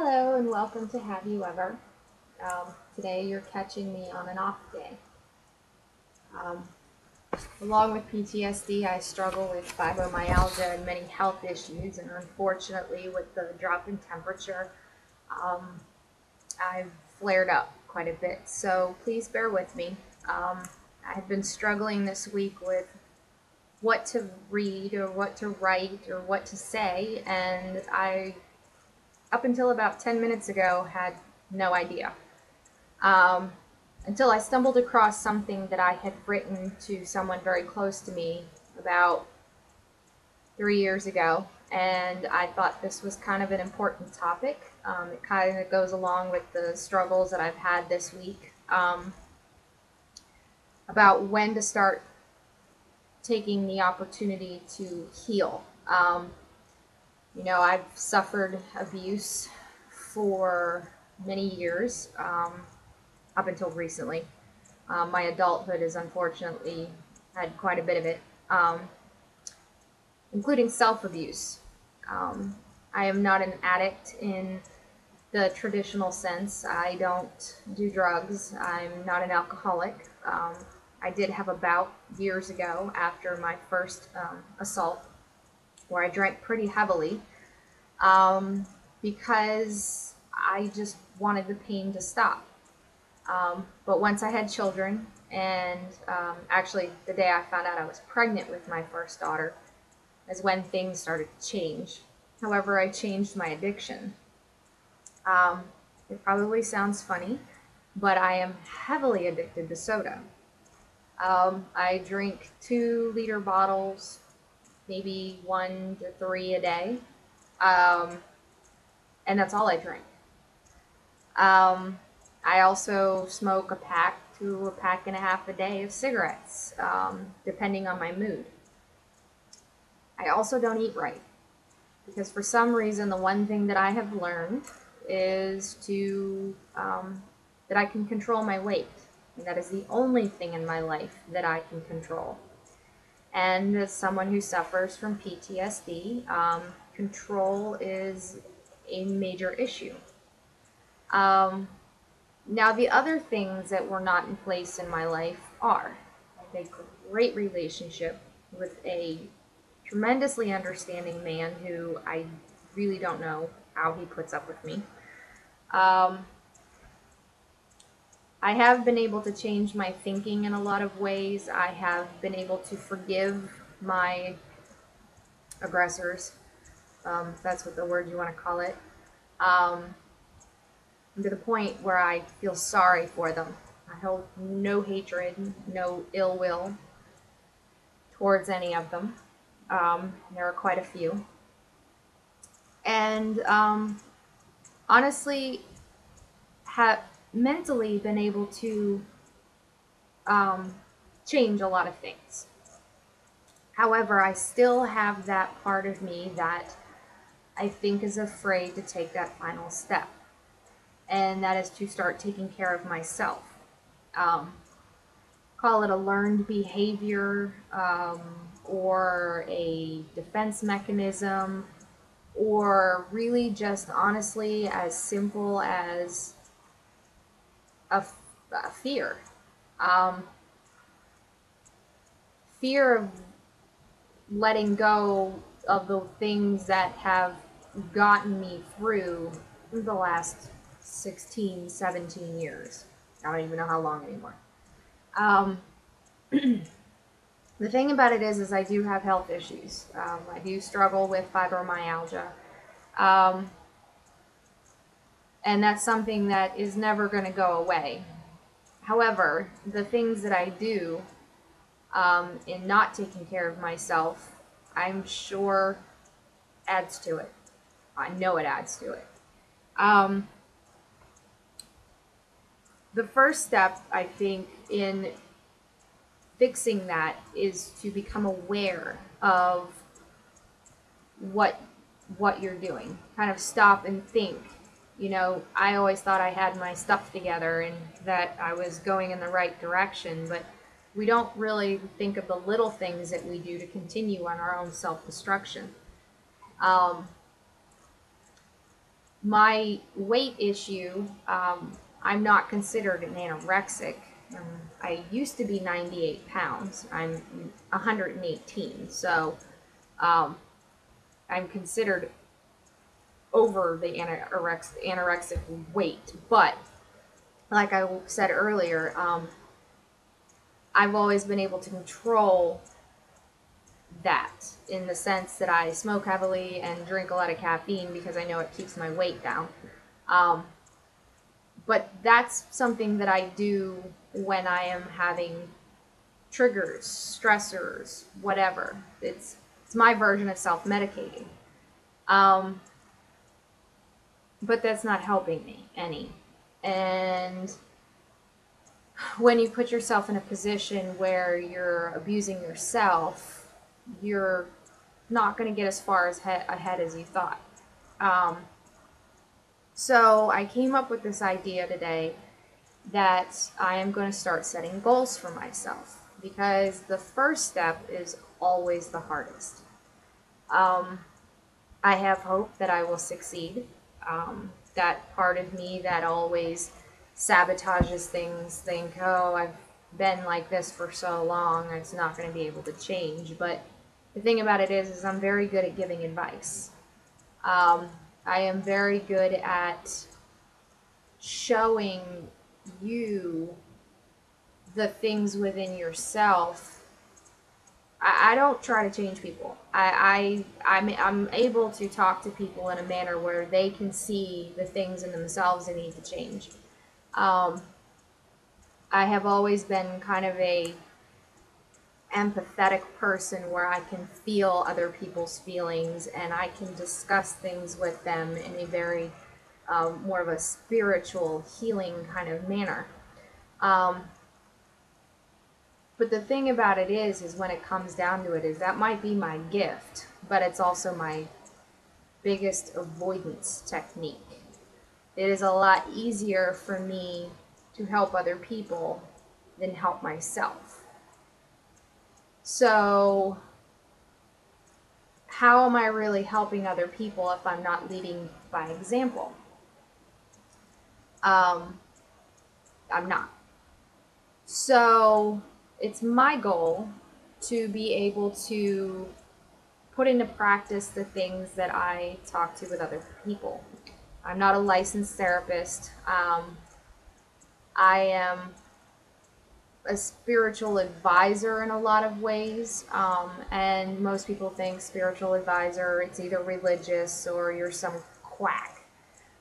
Hello and welcome to Have You Ever. Today you're catching me on an off day. Um, Along with PTSD, I struggle with fibromyalgia and many health issues, and unfortunately with the drop in temperature, I've flared up quite a bit, so please bear with me. I've been struggling this week with what to read or what to write or what to say, and up until about 10 minutes ago, had no idea. Until I stumbled across something that I had written to someone very close to me about 3 years ago, and I thought this was kind of an important topic. It kind of goes along with the struggles that I've had this week about when to start taking the opportunity to heal. I've suffered abuse for many years, up until recently. My adulthood has unfortunately had quite a bit of it, including self-abuse. I am not an addict in the traditional sense. I don't do drugs. I'm not an alcoholic. I did have a bout years ago after my first assault where I drank pretty heavily because I just wanted the pain to stop. But once I had children, and actually the day I found out I was pregnant with my first daughter is when things started to change. However, I changed my addiction. It probably sounds funny, but I am heavily addicted to soda. I drink 2-liter bottles, maybe 1 to 3 a day, and that's all I drink. I also smoke a pack to a pack and a half a day of cigarettes, depending on my mood. I also don't eat right, because for some reason the one thing that I have learned is that I can control my weight. And that is the only thing in my life that I can control. And as someone who suffers from PTSD, control is a major issue. Now, the other things that were not in place in my life are I have a great relationship with a tremendously understanding man who I really don't know how he puts up with me. I have been able to change my thinking in a lot of ways. I have been able to forgive my aggressors, if that's what the word you want to call it, to the point where I feel sorry for them. I hold no hatred, no ill will towards any of them. There are quite a few. And honestly, have mentally been able to change a lot of things. However, I still have that part of me that I think is afraid to take that final step, and that is to start taking care of myself. Call it a learned behavior, or a defense mechanism, or really just honestly as simple as a fear. Fear of letting go of the things that have gotten me through the last 16, 17 years. I don't even know how long anymore. The thing about it is I do have health issues. I do struggle with fibromyalgia. And that's something that is never going to go away. However, the things that I do in not taking care of myself, I'm sure adds to it. I know it adds to it. The first step, I think, in fixing that is to become aware of what you're doing. Kind of stop and think. I always thought I had my stuff together and that I was going in the right direction, but we don't really think of the little things that we do to continue on our own self-destruction. My weight issue, I'm not considered an anorexic. I used to be 98 pounds. I'm 118, so I'm considered over the anorexic weight. But like I said earlier, I've always been able to control that in the sense that I smoke heavily and drink a lot of caffeine because I know it keeps my weight down. But that's something that I do when I am having triggers, stressors, whatever. It's my version of self-medicating. But that's not helping me any. And when you put yourself in a position where you're abusing yourself, you're not going to get as far ahead as you thought. So I came up with this idea today that I am going to start setting goals for myself, because the first step is always the hardest. I have hope that I will succeed. That part of me that always sabotages things, think, oh, I've been like this for so long, it's not going to be able to change. But the thing about it is I'm very good at giving advice. I am very good at showing you the things within yourself. I don't try to change people. I'm able to talk to people in a manner where they can see the things in themselves that need to change. I have always been kind of a empathetic person where I can feel other people's feelings and I can discuss things with them in a very more of a spiritual healing kind of manner. But the thing about it is when it comes down to it, is that might be my gift, but it's also my biggest avoidance technique. It is a lot easier for me to help other people than help myself. So how am I really helping other people if I'm not leading by example? I'm not. So it's my goal to be able to put into practice the things that I talk to with other people. I'm not a licensed therapist. I am a spiritual advisor in a lot of ways, and most people think spiritual advisor, it's either religious or you're some quack.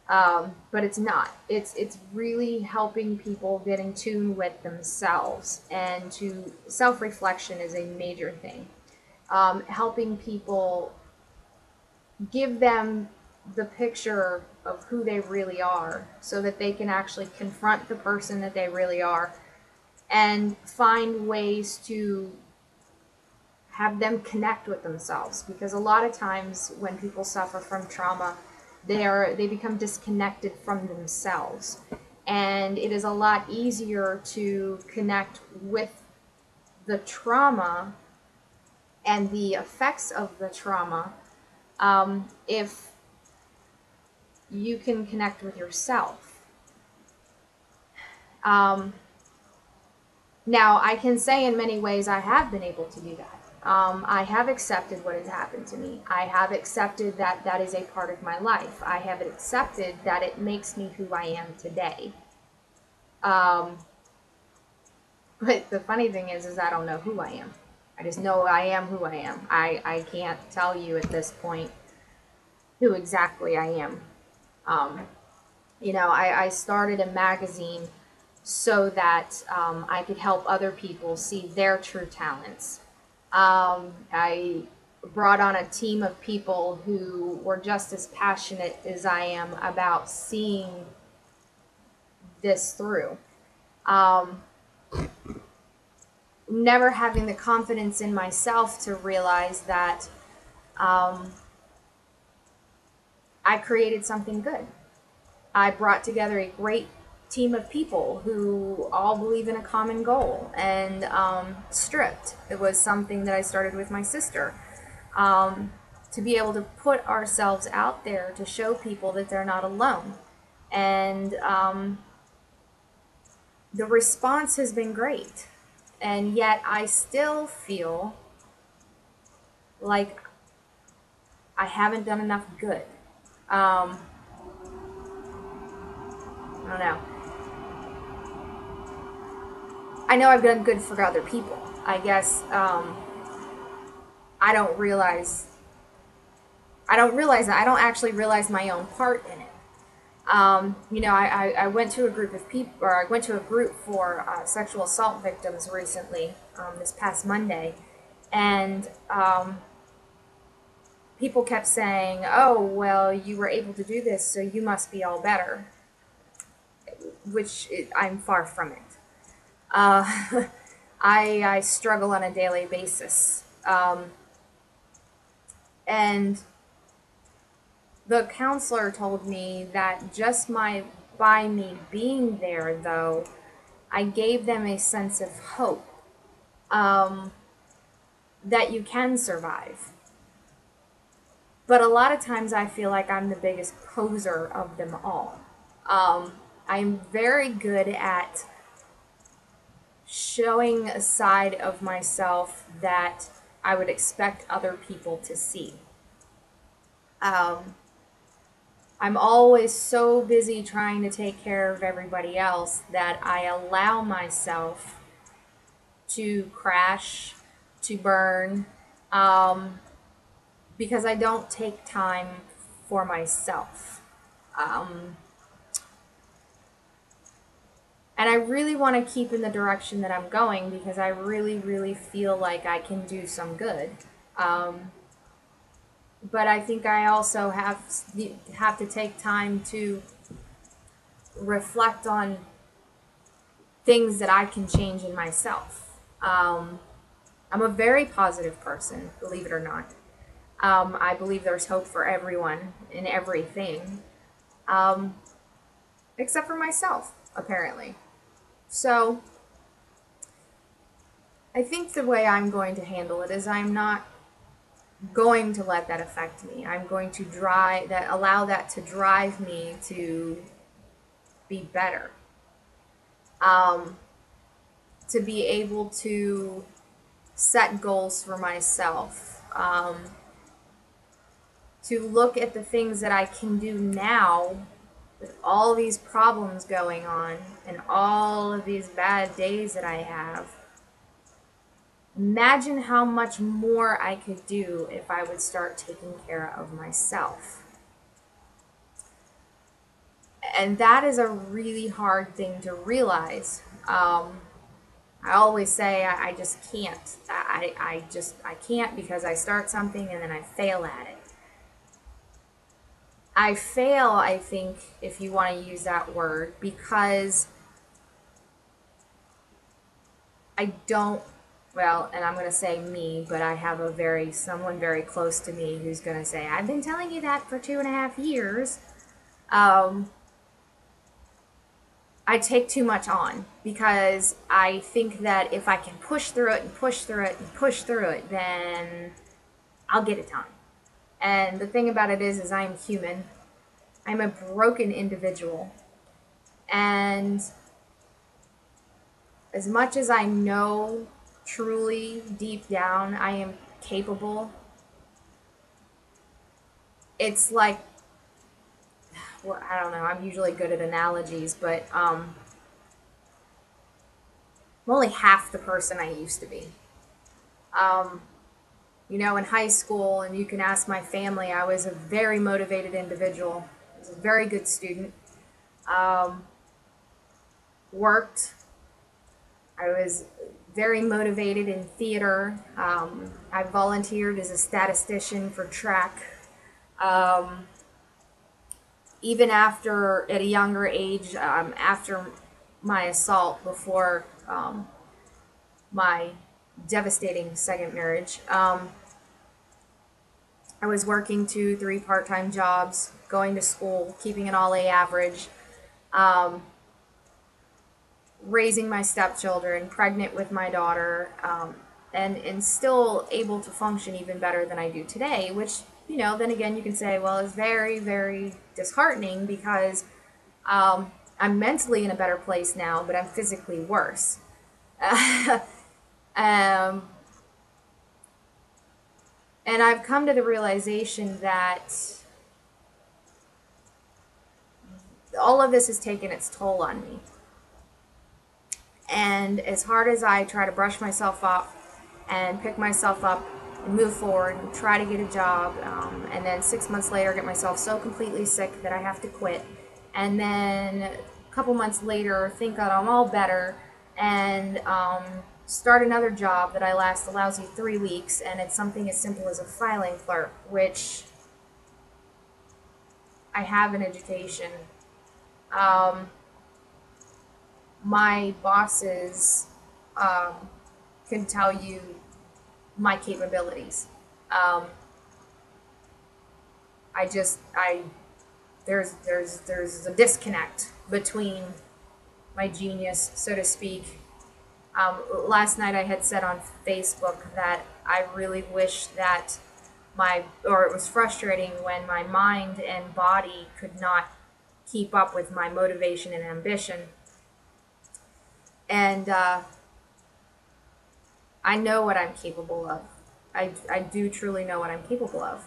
But it's not. It's really helping people get in tune with themselves, and to self-reflection is a major thing. Helping people, give them the picture of who they really are so that they can actually confront the person that they really are and find ways to have them connect with themselves. Because a lot of times when people suffer from trauma, they become disconnected from themselves, and it is a lot easier to connect with the trauma and the effects of the trauma if you can connect with yourself. Now, I can say in many ways I have been able to do that. I have accepted what has happened to me. I have accepted that that is a part of my life. I have accepted that it makes me who I am today. But the funny thing is I don't know who I am. I just know I am who I am. I can't tell you at this point who exactly I am. I started a magazine so that I could help other people see their true talents. I brought on a team of people who were just as passionate as I am about seeing this through. Never having the confidence in myself to realize that I created something good. I brought together a great team of people who all believe in a common goal, and Stripped. It was something that I started with my sister to to be able to put ourselves out there to show people that they're not alone. And the response has been great. And yet I still feel like I haven't done enough good. I don't know. I know I've done good for other people. I guess I don't realize that. I don't actually realize my own part in it. I went to a group of people, or I went to a group for sexual assault victims recently, this past Monday, and people kept saying, "Oh, well, you were able to do this, so you must be all better," I'm far from it. I struggle on a daily basis, and the counselor told me that just by me being there, though, I gave them a sense of hope that you can survive. But a lot of times I feel like I'm the biggest poser of them all. I'm very good at showing a side of myself that I would expect other people to see. I'm always so busy trying to take care of everybody else that I allow myself to crash, to burn, because I don't take time for myself. And I really want to keep in the direction that I'm going because I really, really feel like I can do some good. But I think I also have to take time to reflect on things that I can change in myself. I'm a very positive person, believe it or not. I believe there's hope for everyone in everything, except for myself, apparently. So I think the way I'm going to handle it is I'm not going to let that affect me. I'm going to allow that to drive me to be better. To be able to set goals for myself. To look at the things that I can do now with all these problems going on and all of these bad days that I have. Imagine how much more I could do if I would start taking care of myself. And that is a really hard thing to realize. I always say I just can't. I can't because I start something and then I fail at it. I fail, I think, if you want to use that word, because I don't. Well, and I'm going to say me, but I have someone very close to me who's going to say, I've been telling you that for 2.5 years. I take too much on because I think that if I can push through it and push through it and push through it, then I'll get it done. And the thing about it is I'm human. I'm a broken individual. And as much as I know truly deep down I am capable, it's like, well, I don't know, I'm usually good at analogies, but I'm only half the person I used to be. In high school, and you can ask my family, I was a very motivated individual. I was a very good student. Worked. I was very motivated in theater. I volunteered as a statistician for track. Even at a younger age, after my assault, before my devastating second marriage, I was working 2-3 part-time jobs, going to school, keeping an all-A average, raising my stepchildren, pregnant with my daughter, and still able to function even better than I do today, which then again, you can say, well, it's very, very disheartening because I'm mentally in a better place now, but I'm physically worse. um, and I've come to the realization that all of this has taken its toll on me. And as hard as I try to brush myself up and pick myself up and move forward and try to get a job, and then 6 months later get myself so completely sick that I have to quit, and then a couple months later think that I'm all better and start another job that I last a lousy 3 weeks, and it's something as simple as a filing clerk, which I have an education. My bosses can tell you my capabilities. There's a disconnect between my genius, so to speak. Last night I had said on Facebook that I really wish that it was frustrating when my mind and body could not keep up with my motivation and ambition. And I know what I'm capable of. I do truly know what I'm capable of.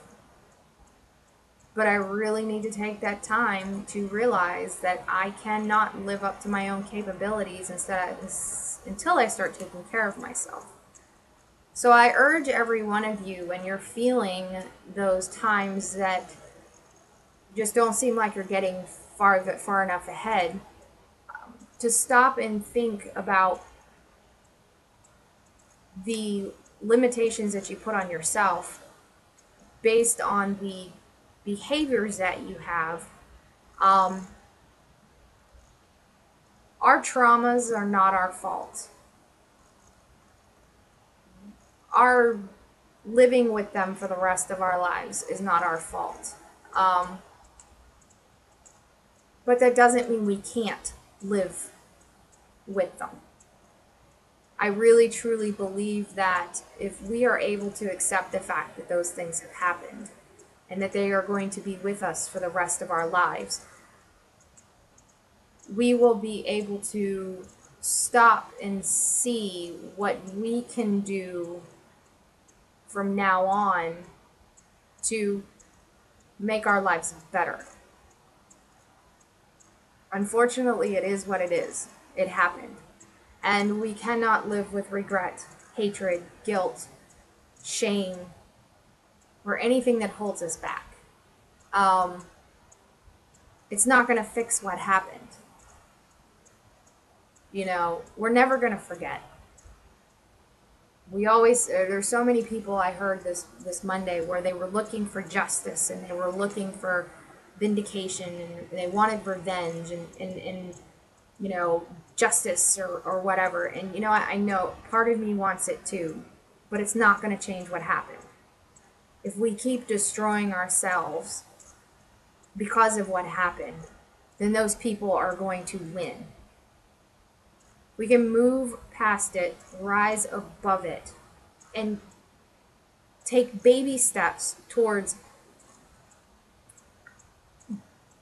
But I really need to take that time to realize that I cannot live up to my own capabilities until I start taking care of myself. So I urge every one of you, when you're feeling those times that just don't seem like you're getting far enough ahead, to stop and think about the limitations that you put on yourself based on the behaviors that you have. Our traumas are not our fault. Our living with them for the rest of our lives is not our fault. But that doesn't mean we can't live with them. I really truly believe that if we are able to accept the fact that those things have happened and that they are going to be with us for the rest of our lives, we will be able to stop and see what we can do from now on to make our lives better. Unfortunately, it is what it is. It happened. And we cannot live with regret, hatred, guilt, shame, or anything that holds us back. It's not going to fix what happened. We're never going to forget. There's so many people I heard this Monday where they were looking for justice and they were looking for vindication and they wanted revenge and justice or whatever. And I know part of me wants it too, but it's not going to change what happened. If we keep destroying ourselves because of what happened, then those people are going to win. We can move past it, rise above it, and take baby steps towards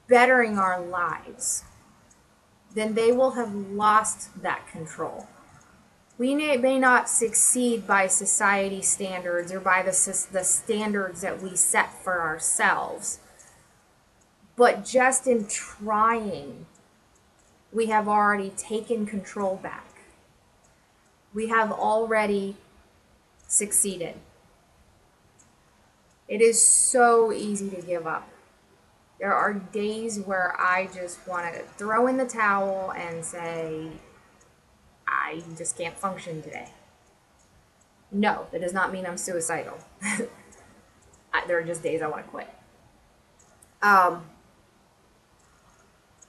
bettering our lives. Then they will have lost that control. We may not succeed by society standards or by the standards that we set for ourselves, but just in trying, we have already taken control back. We have already succeeded. It is so easy to give up. There are days where I just want to throw in the towel and say, I just can't function today. No, that does not mean I'm suicidal. There are just days I want to quit.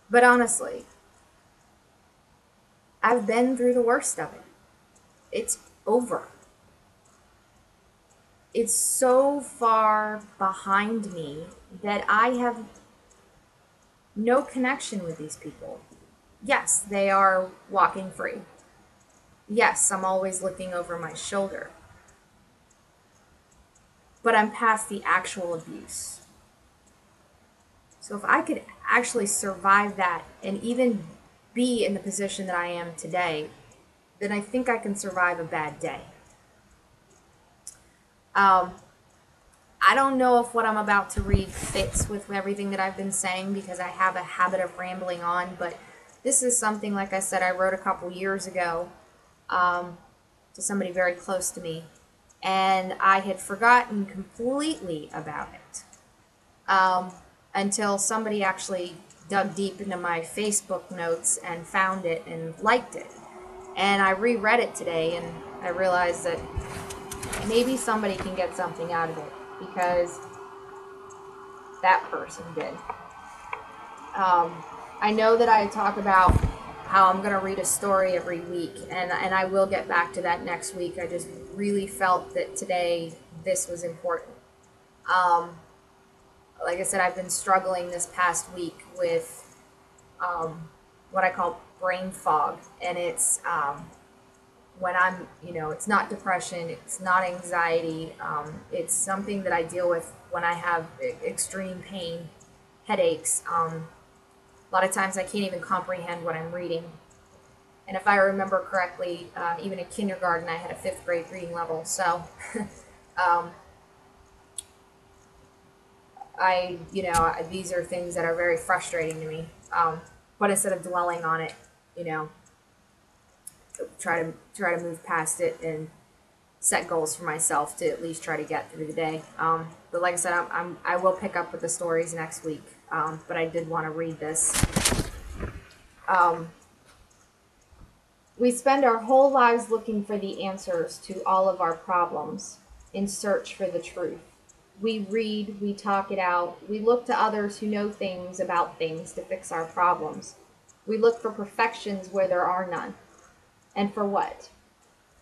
But honestly, I've been through the worst of it. It's over. It's so far behind me that I have no connection with these people. Yes, they are walking free. Yes, I'm always looking over my shoulder. but I'm past the actual abuse. So if I could actually survive that and even be in the position that I am today, then I think I can survive a bad day. I don't know if what I'm about to read fits with everything that I've been saying, because I have a habit of rambling on, but this is something, like I said, I wrote a couple years ago to somebody very close to me, and I had forgotten completely about it until somebody actually dug deep into my Facebook notes and found it and liked it. And I reread it today, and I realized that maybe somebody can get something out of it, because that person did. I know that I talk about how I'm going to read a story every week, and I will get back to that next week. I just really felt that today this was important. Like I said, I've been struggling this past week with what I call brain fog, and it's when I'm, it's not depression, it's not anxiety, it's something that I deal with when I have extreme pain, headaches. A lot of times I can't even comprehend what I'm reading. And if I remember correctly, even in kindergarten, I had a 5th grade reading level. So these are things that are very frustrating to me. But instead of dwelling on it, try to move past it and set goals for myself to at least try to get through the day. But like I said, I will pick up with the stories next week. But I did want to read this. We spend our whole lives looking for the answers to all of our problems in search for the truth. We read, we talk it out, we look to others who know things about things to fix our problems. We look for perfections where there are none. And for what?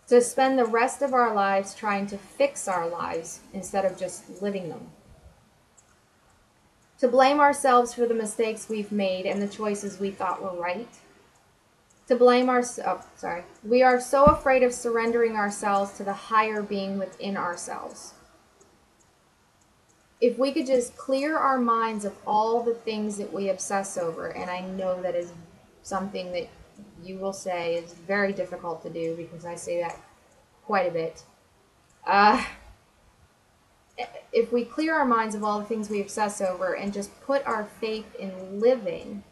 To spend the rest of our lives trying to fix our lives instead of just living them. To blame ourselves for the mistakes we've made and the choices we thought were right. To blame we are so afraid of surrendering ourselves to the higher being within ourselves. If we could just clear our minds of all the things that we obsess over, and I know that is something that you will say is very difficult to do, because I say that quite a bit. If we clear our minds of all the things we obsess over and just put our faith in living,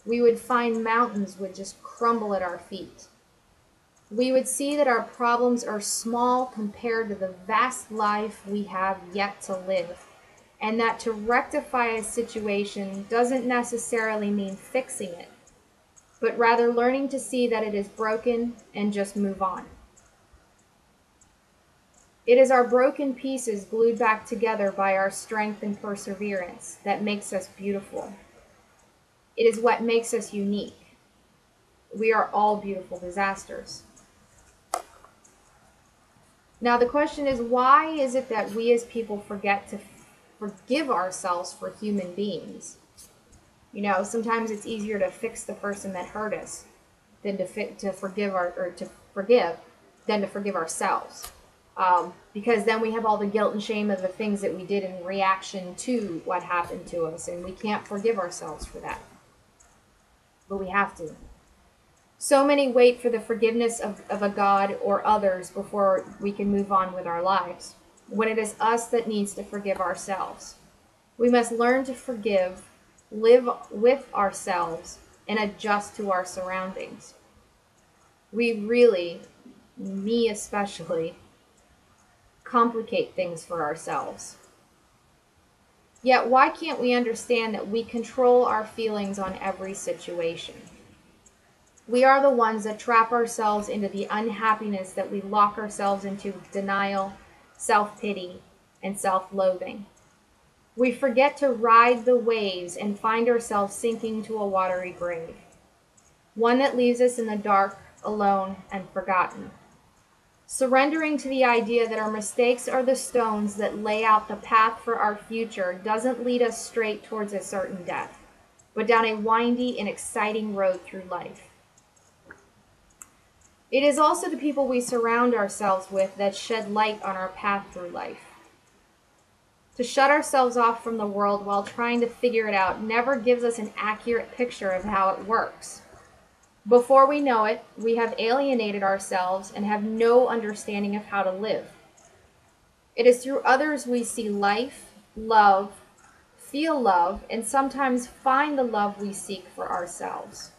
we would find mountains would just crumble at our feet. We would see that our problems are small compared to the vast life we have yet to live, and that to rectify a situation doesn't necessarily mean fixing it, but rather learning to see that it is broken and just move on. It is our broken pieces glued back together by our strength and perseverance that makes us beautiful. It is what makes us unique. We are all beautiful disasters. Now the question is, why is it that we as people forget to forgive ourselves for human beings? Sometimes it's easier to fix the person that hurt us than to forgive than to forgive ourselves. Because then we have all the guilt and shame of the things that we did in reaction to what happened to us, and we can't forgive ourselves for that. But we have to. So many wait for the forgiveness of a God or others before we can move on with our lives, when it is us that needs to forgive ourselves. We must learn to forgive, live with ourselves, and adjust to our surroundings. We really, me especially, complicate things for ourselves. Yet why can't we understand that we control our feelings on every situation? We are the ones that trap ourselves into the unhappiness that we lock ourselves into with denial, self-pity, and self-loathing. We forget to ride the waves and find ourselves sinking to a watery grave, one that leaves us in the dark, alone, and forgotten. Surrendering to the idea that our mistakes are the stones that lay out the path for our future doesn't lead us straight towards a certain death, but down a windy and exciting road through life. It is also the people we surround ourselves with that shed light on our path through life. To shut ourselves off from the world while trying to figure it out never gives us an accurate picture of how it works. Before we know it, we have alienated ourselves and have no understanding of how to live. It is through others we see life, love, feel love, and sometimes find the love we seek for ourselves.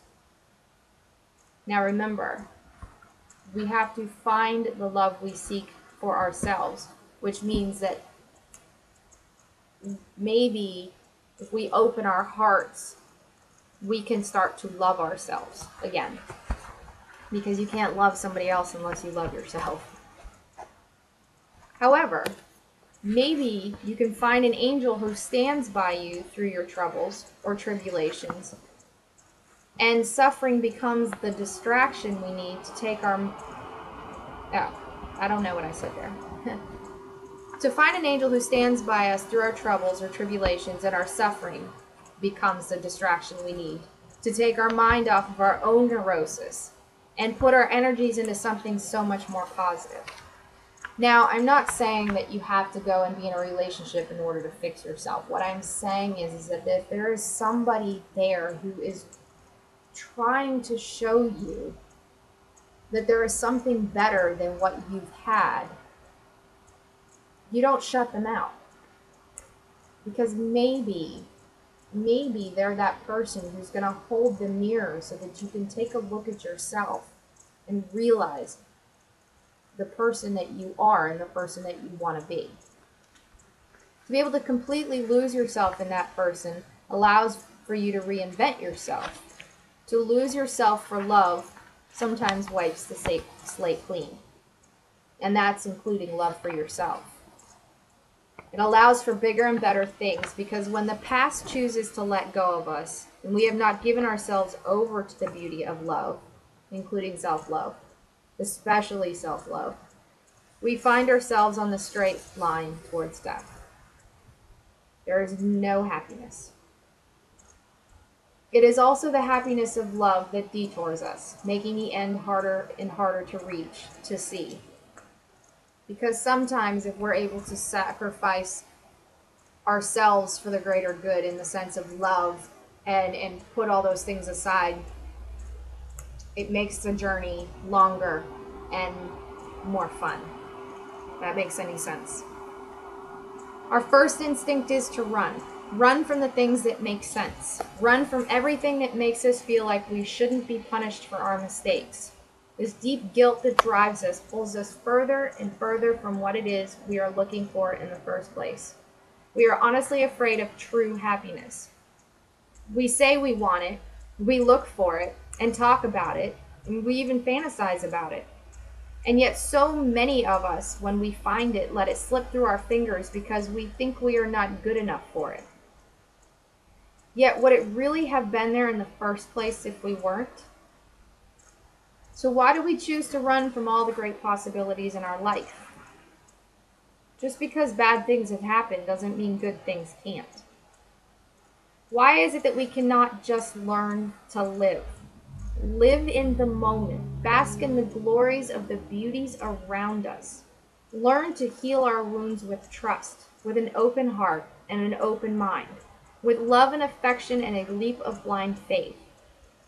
Now remember, we have to find the love we seek for ourselves, which means that maybe if we open our hearts, we can start to love ourselves again. Because you can't love somebody else unless you love yourself. However, maybe you can find an angel who stands by you through your troubles or tribulations, and suffering becomes the distraction we need to take our... Oh, I don't know what I said there. To find an angel who stands by us through our troubles or tribulations and our suffering becomes the distraction we need to take our mind off of our own neurosis and put our energies into something so much more positive. Now, I'm not saying that you have to go and be in a relationship in order to fix yourself. What I'm saying is that if there is somebody there who is trying to show you that there is something better than what you've had, you don't shut them out. Because maybe they're that person who's going to hold the mirror so that you can take a look at yourself and realize the person that you are and the person that you want to be. To be able to completely lose yourself in that person allows for you to reinvent yourself. To lose yourself for love sometimes wipes the slate clean. And that's including love for yourself. It allows for bigger and better things, because when the past chooses to let go of us, and we have not given ourselves over to the beauty of love, including self-love, especially self-love, we find ourselves on the straight line towards death. There is no happiness. It is also the happiness of love that detours us, making the end harder and harder to reach, to see. Because sometimes if we're able to sacrifice ourselves for the greater good in the sense of love and put all those things aside, it makes the journey longer and more fun. If that makes any sense. Our first instinct is to run. Run from the things that make sense. Run from everything that makes us feel like we shouldn't be punished for our mistakes. This deep guilt that drives us pulls us further and further from what it is we are looking for in the first place. We are honestly afraid of true happiness. We say we want it, we look for it, and talk about it, and we even fantasize about it. And yet so many of us, when we find it, let it slip through our fingers because we think we are not good enough for it. Yet would it really have been there in the first place if we weren't? So why do we choose to run from all the great possibilities in our life? Just because bad things have happened doesn't mean good things can't. Why is it that we cannot just learn to live? Live in the moment. Bask in the glories of the beauties around us. Learn to heal our wounds with trust, with an open heart and an open mind, with love and affection and a leap of blind faith.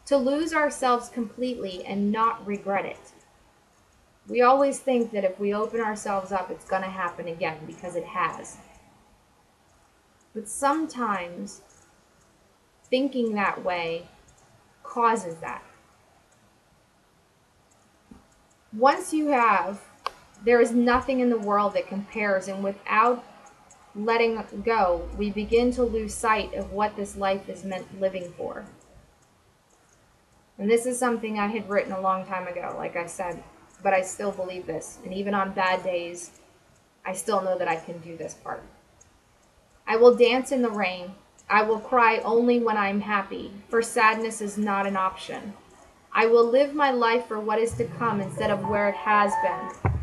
To lose ourselves completely and not regret it. We always think that if we open ourselves up, it's going to happen again, because it has. But sometimes thinking that way causes that. Once you have, there is nothing in the world that compares, and without letting go, we begin to lose sight of what this life is meant living for. And this is something I had written a long time ago, like I said, but I still believe this. And even on bad days, I still know that I can do this part. I will dance in the rain. I will cry only when I'm happy, for sadness is not an option. I will live my life for what is to come instead of where it has been.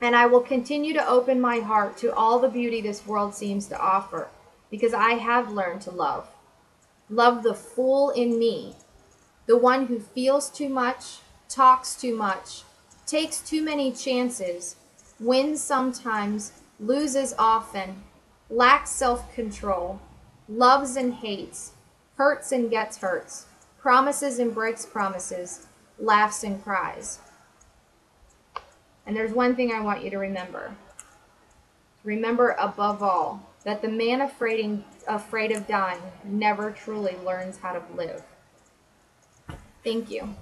And I will continue to open my heart to all the beauty this world seems to offer, because I have learned to love. Love the fool in me. The one who feels too much, talks too much, takes too many chances, wins sometimes, loses often, lacks self-control, loves and hates, hurts and gets hurts, promises and breaks promises, laughs and cries. And there's one thing I want you to remember. Remember above all that the man afraid of dying never truly learns how to live. Thank you.